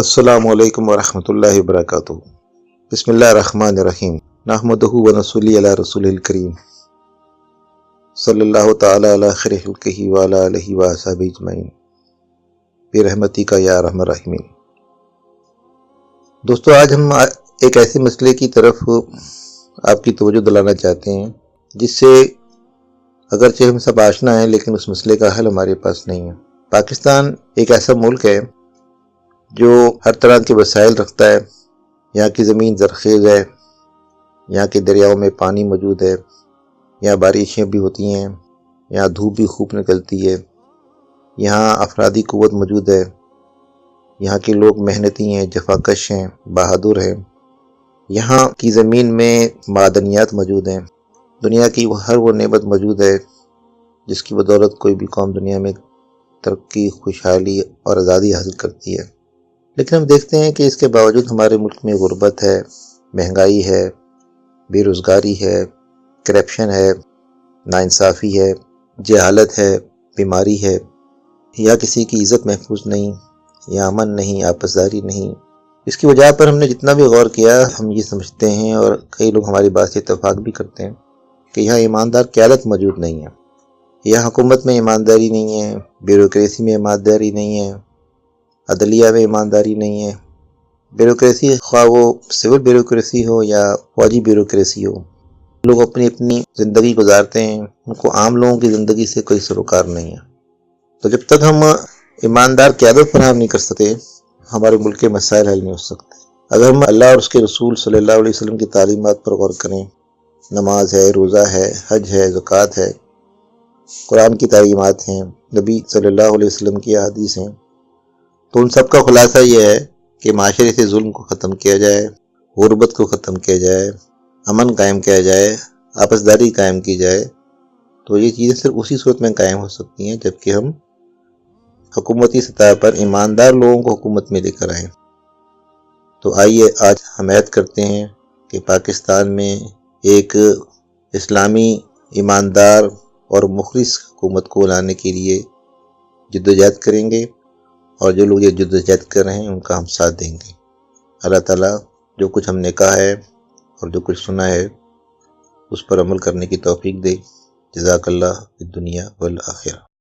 السلام علیکم ورحمۃ اللہ وبرکاتہ۔ بسم اللہ الرحمن الرحیم، نحمدہ ونصلی علی رسول الکریم صلی اللہ تعالی علی خیر خلقہ وعلی آلہ وصحبہ اجمعین برحمتک یا ارحم الراحمین۔ دوستو، آج ہم ایک ایسے مسئلے کی طرف آپ کی توجہ دلانا چاہتے ہیں جس سے اگرچہ ہم سب آشنا ہیں لیکن اس مسئلے کا حل ہمارے پاس نہیں ہے۔ پاکستان ایک ایسا ملک ہے جو ہر طرح کے وسائل رکھتا ہے۔ یہاں کی زمین زرخیز ہے، یہاں کے دریاؤں میں پانی موجود ہے، یہاں بارشیں بھی ہوتی ہیں، یہاں دھوپ بھی خوب نکلتی ہے، یہاں افرادی قوت موجود ہے، یہاں کے لوگ محنتی ہیں، جفاکش ہیں، بہادر ہیں۔ یہاں کی زمین میں معدنیات موجود ہیں۔ دنیا کی ہر وہ نعمت موجود ہے جس کی بدولت کوئی بھی قوم دنیا میں ترقی، خوشحالی اور آزادی حاصل کرتی ہے، لیکن ہم دیکھتے ہیں کہ اس کے باوجود ہمارے ملک میں غربت ہے، مہنگائی ہے، بے روزگاری ہے، کرپشن ہے، ناانصافی ہے، جہالت ہے، بیماری ہے، یا کسی کی عزت محفوظ نہیں، یا امن نہیں، آپسداری نہیں۔ اس کی وجہ پر ہم نے جتنا بھی غور کیا، ہم یہ سمجھتے ہیں اور کئی لوگ ہماری بات سے اتفاق بھی کرتے ہیں کہ یہاں ایماندار قیادت موجود نہیں ہے، یہاں حکومت میں ایمانداری نہیں ہے، بیوروکریسی میں ایمانداری نہیں ہے، عدلیہ میں ایمانداری نہیں ہے۔ بیوروکریسی، خواہ وہ سول بیوروکریسی ہو یا فوجی بیوروکریسی ہو، لوگ اپنی زندگی گزارتے ہیں، ان کو عام لوگوں کی زندگی سے کوئی سروکار نہیں ہے۔ تو جب تک ہم ایماندار قیادت فراہم نہیں کر سکتے، ہمارے ملک کے مسائل حل نہیں ہو سکتے۔ اگر ہم اللہ اور اس کے رسول صلی اللہ علیہ وسلم کی تعلیمات پر غور کریں، نماز ہے، روزہ ہے، حج ہے، زکوٰۃ ہے، قرآن کی تعلیمات ہیں، نبی صلی اللہ علیہ وسلم کی احادیث ہیں، تو ان سب کا خلاصہ یہ ہے کہ معاشرے سے ظلم کو ختم کیا جائے، غربت کو ختم کیا جائے، امن قائم کیا جائے، آپسداری قائم کی جائے۔ تو یہ چیزیں صرف اسی صورت میں قائم ہو سکتی ہیں جبکہ ہم حکومتی سطح پر ایماندار لوگوں کو حکومت میں لے کر آئیں۔ تو آئیے آج ہم عہد کرتے ہیں کہ پاکستان میں ایک اسلامی، ایماندار اور مخلص حکومت کو لانے کے لیے جدوجہد کریں گے، اور جو لوگ یہ جدوجہد کر رہے ہیں ان کا ہم ساتھ دیں گے۔ اللہ تعالیٰ جو کچھ ہم نے کہا ہے اور جو کچھ سنا ہے اس پر عمل کرنے کی توفیق دے۔ جزاک اللہ فی الدنیا والآخرہ۔